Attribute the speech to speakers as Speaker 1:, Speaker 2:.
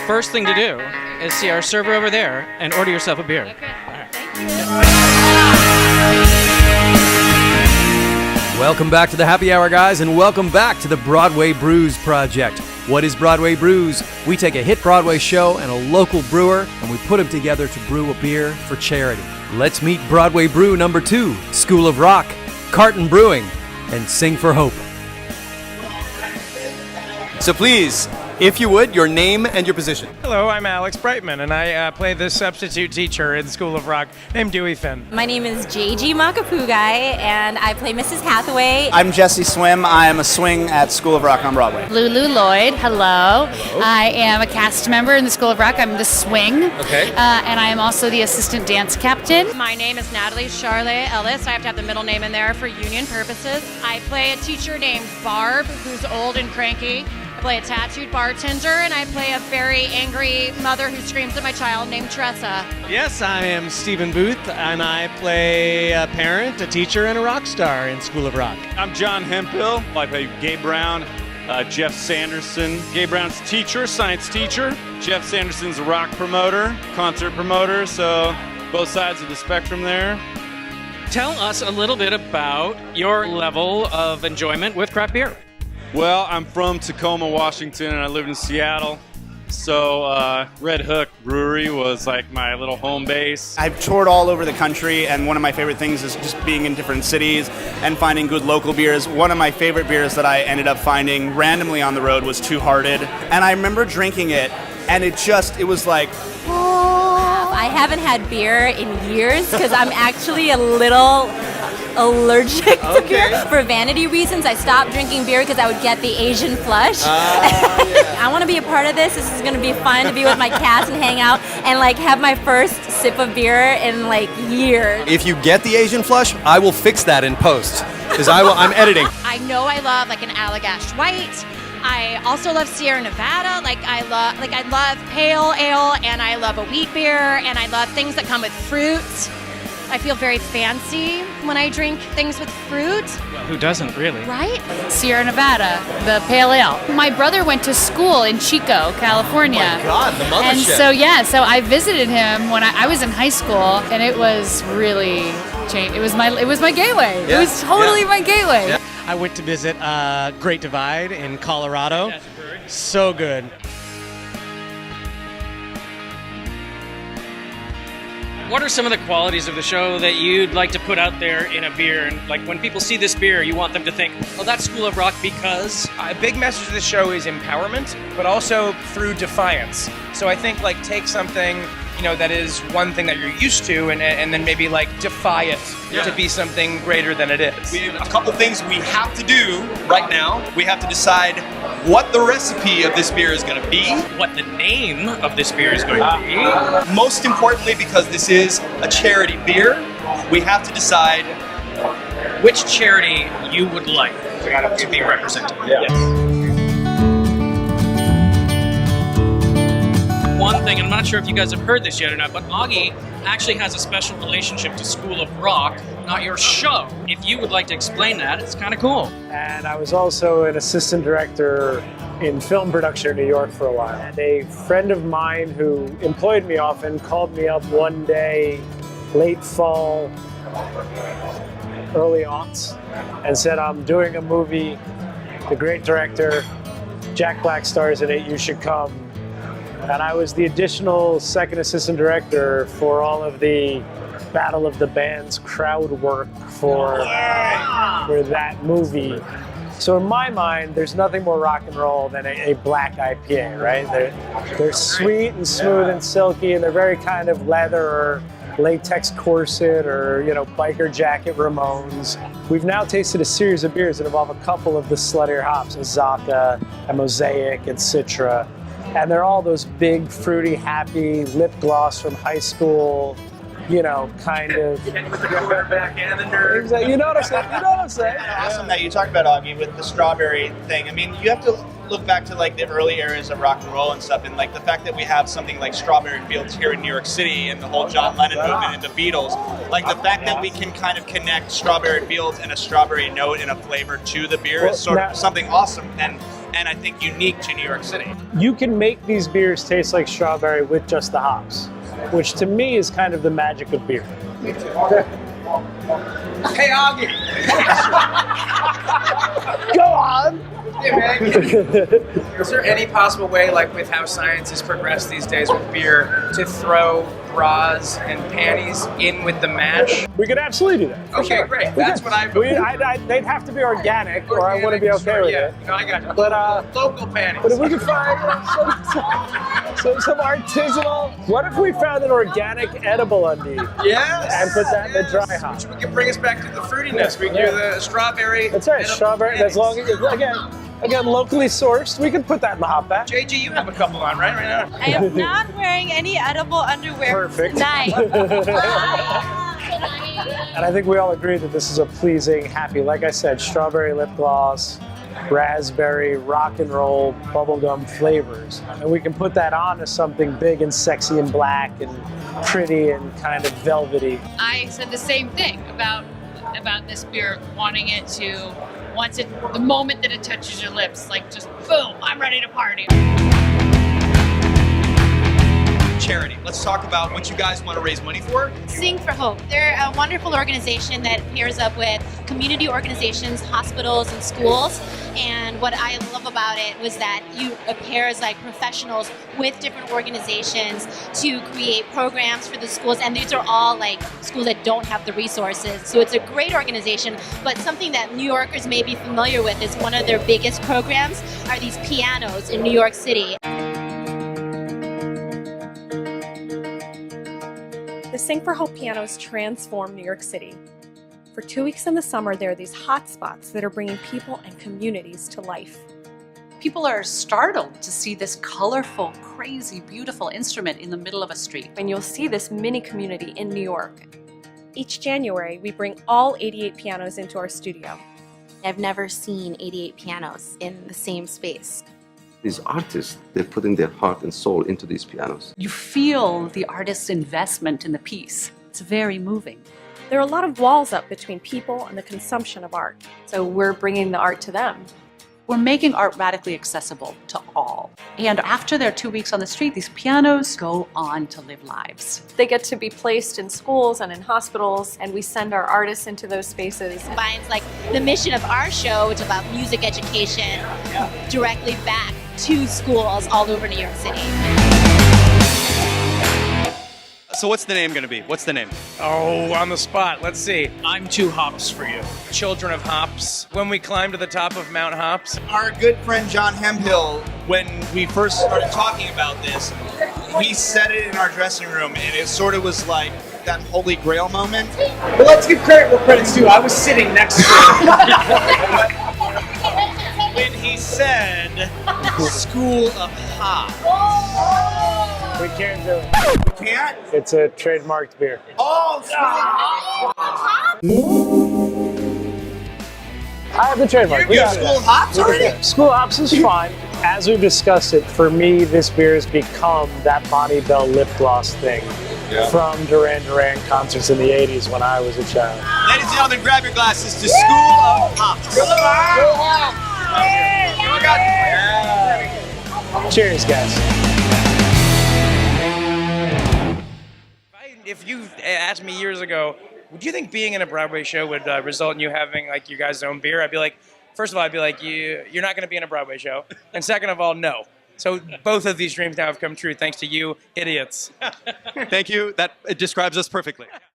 Speaker 1: First thing to do is see our server over there and order yourself a beer.
Speaker 2: Okay.
Speaker 1: All right.
Speaker 2: Thank you.
Speaker 3: Welcome back to the Happy Hour, guys, and welcome back to the Broadway Brews Project. What is Broadway Brews? We take a hit Broadway show and a local brewer, and we put them together to brew a beer for charity. Let's meet Broadway Brew number 2, School of Rock, Carton Brewing, and Sing for Hope. So please, if you would, your name and your position.
Speaker 4: Hello, I'm Alex Brightman, and I play the substitute teacher in School of Rock named Dewey Finn.
Speaker 5: My name is JG Makapugai, and I play Mrs. Hathaway.
Speaker 6: I'm Jesse Swim. I am a swing at School of Rock on Broadway.
Speaker 2: Lulu Lloyd, hello. I am a cast member in the School of Rock. I'm the swing.
Speaker 3: Okay.
Speaker 2: And I am also the assistant dance captain.
Speaker 7: My name is Natalie Charlotte Ellis. I have to have the middle name in there for union purposes. I play a teacher named Barb, who's old and cranky. I play a tattooed bartender, and I play a very angry mother who screams at my child named Tressa.
Speaker 4: Yes, I am Stephen Booth, and I play a parent, a teacher, and a rock star in School of Rock.
Speaker 8: I'm John Hemphill. I play Gabe Brown, Jeff Sanderson. Gabe Brown's teacher, science teacher. Jeff Sanderson's a rock promoter, concert promoter, so both sides of the spectrum there.
Speaker 1: Tell us a little bit about your level of enjoyment with craft beer.
Speaker 8: Well, I'm from Tacoma, Washington, and I live in Seattle. So Red Hook Brewery was like my little home base.
Speaker 6: I've toured all over the country, and one of my favorite things is just being in different cities and finding good local beers. One of my favorite beers that I ended up finding randomly on the road was Two Hearted, and I remember drinking it, and it was like,
Speaker 5: I haven't had beer in years because I'm actually a little allergic to beer. For vanity reasons, I stopped drinking beer because I would get the Asian flush. I want to be a part of this. This is going to be fun to be with my cast and hang out and like have my first sip of beer in like years.
Speaker 3: If you get the Asian flush, I will fix that in post, because I'm editing.
Speaker 7: I know I love like an Allagash White. I also love Sierra Nevada. I love pale ale, and I love a wheat beer, and I love things that come with fruit. I feel very fancy when I drink things with fruit.
Speaker 1: Well, who doesn't, really?
Speaker 7: Right?
Speaker 2: Sierra Nevada, the pale ale. My brother went to school in Chico, California.
Speaker 3: Oh my God, the mothership.
Speaker 2: And so I visited him when I was in high school, and it was really changed. It was my gateway.
Speaker 3: Yeah.
Speaker 2: It was totally my gateway.
Speaker 3: Yeah.
Speaker 4: I went to visit Great Divide in Colorado.
Speaker 1: That's a brewery.
Speaker 4: So good.
Speaker 1: What are some of the qualities of the show that you'd like to put out there in a beer? And like when people see this beer, you want them to think, oh, that's School of Rock because...
Speaker 9: A big message of the show is empowerment, but also through defiance. So I think take something, that is one thing that you're used to, and then maybe defy it to be something greater than it is.
Speaker 10: We have a couple things we have to do right now. We have to decide what the recipe of this beer is going to be.
Speaker 1: What the name of this beer is going to be.
Speaker 10: Most importantly, because this is a charity beer, we have to decide
Speaker 1: Which charity you would like to be represented.
Speaker 10: Yes.
Speaker 1: One thing, I'm not sure if you guys have heard this yet or not, but Augie actually has a special relationship to School of Rock, not your show. If you would like to explain that, it's kind of cool.
Speaker 11: And I was also an assistant director in film production in New York for a while. And a friend of mine who employed me often called me up one day, late fall, early aughts, and said, I'm doing a movie, the great director, Jack Black stars in it, you should come. And I was the additional second assistant director for all of the Battle of the Bands crowd work for that movie. So in my mind, there's nothing more rock and roll than a black IPA, right? They're sweet and smooth and silky, and they're very kind of leather or latex corset or, biker jacket Ramones. We've now tasted a series of beers that involve a couple of the sluttier hops, Azaka, and Mosaic, and Citra. And they're all those big, fruity, happy lip gloss from high school, kind of.
Speaker 10: With the quarterback and the nerd.
Speaker 11: Exactly. You know what I'm saying?
Speaker 6: Awesome that you talked about, Augie, with the strawberry thing. I mean, you have to look back to like the early eras of rock and roll and stuff, and like the fact that we have something like Strawberry Fields here in New York City and the whole John Lennon movement and the Beatles, like the fact that we can kind of connect Strawberry Fields and a strawberry note and a flavor to the beer is sort of something awesome and I think unique to New York City.
Speaker 11: You can make these beers taste like strawberry with just the hops, which to me is kind of the magic of beer.
Speaker 9: Hey, Augie!
Speaker 11: Go on!
Speaker 9: Hey, man. Is there any possible way, like with how science has progressed these days with beer, to throw bras and panties in with the mash?
Speaker 11: We could absolutely do that.
Speaker 9: Okay, great. That's what
Speaker 11: they'd have to be organic, or I wouldn't be okay with it.
Speaker 9: No, I got you.
Speaker 11: But
Speaker 9: local panties.
Speaker 11: But if we could find some artisanal, what if we found an organic edible undie?
Speaker 9: Yes.
Speaker 11: And put that in the dry hop.
Speaker 9: Which we can bring us back to the fruitiness. We can do the strawberry.
Speaker 11: That's right, strawberry. As long as again, locally sourced, we can put that in the hop back.
Speaker 9: JG, you have a couple on right now.
Speaker 12: I am not wearing any edible underwear
Speaker 11: Perfect.
Speaker 12: tonight.
Speaker 11: And I think we all agree that this is a pleasing, happy, like I said, strawberry lip gloss, raspberry, rock and roll, bubblegum flavors. And we can put that on to something big and sexy and black and pretty and kind of velvety.
Speaker 2: I said the same thing about this beer, wanting it to, the moment that it touches your lips, like just boom, I'm ready to party.
Speaker 10: Charity. Let's talk about what you guys want to raise money for.
Speaker 7: Sing for Hope. They're a wonderful organization that pairs up with community organizations, hospitals, and schools. And what I love about it was that it pairs like professionals with different organizations to create programs for the schools. And these are all like schools that don't have the resources. So it's a great organization, but something that New Yorkers may be familiar with is one of their biggest programs are these pianos in New York City.
Speaker 13: The Sing for Hope pianos transform New York City. For 2 weeks in the summer, there are these hot spots that are bringing people and communities to life.
Speaker 14: People are startled to see this colorful, crazy, beautiful instrument in the middle of a street.
Speaker 13: And you'll see this mini community in New York. Each January, we bring all 88 pianos into our studio.
Speaker 5: I've never seen 88 pianos in the same space.
Speaker 15: These artists, they're putting their heart and soul into these pianos.
Speaker 14: You feel the artist's investment in the piece. It's very moving.
Speaker 13: There are a lot of walls up between people and the consumption of art. So we're bringing the art to them.
Speaker 14: We're making art radically accessible to all. And after their 2 weeks on the street, these pianos go on to live lives.
Speaker 13: They get to be placed in schools and in hospitals, and we send our artists into those spaces.
Speaker 7: It combines like the mission of our show, which is about music education, directly back to schools all over New York City.
Speaker 10: So what's the name going to be? What's the name?
Speaker 9: Oh, on the spot. Let's see.
Speaker 1: I'm 2 hops for you.
Speaker 9: Children of Hops. When we climb to the top of Mount Hops.
Speaker 6: Our good friend John Hemphill, when we first started talking about this, we said it in our dressing room, and it sort of was like that holy grail moment.
Speaker 9: But let's give credit where credit's due. I was sitting next to him.
Speaker 6: When he said School of Hop.
Speaker 11: We can't do it.
Speaker 6: We can't?
Speaker 11: It's a trademarked beer.
Speaker 6: Oh,
Speaker 11: I have the trademark.
Speaker 6: You got School of Hops already?
Speaker 11: School of Hops is fine. As we've discussed it, for me, this beer has become that Bonnie Bell lip gloss thing from Duran Duran concerts in the 80s when I was a child.
Speaker 10: Ladies and gentlemen, grab your glasses to School of Hops. School of Hops!
Speaker 11: Cheers, guys.
Speaker 9: If you asked me years ago, would you think being in a Broadway show would result in you having like you guys' own beer? I'd be like, first of all, I'd be like, you're not going to be in a Broadway show. And second of all, no. So both of these dreams now have come true thanks to you idiots.
Speaker 10: Thank you. That describes us perfectly.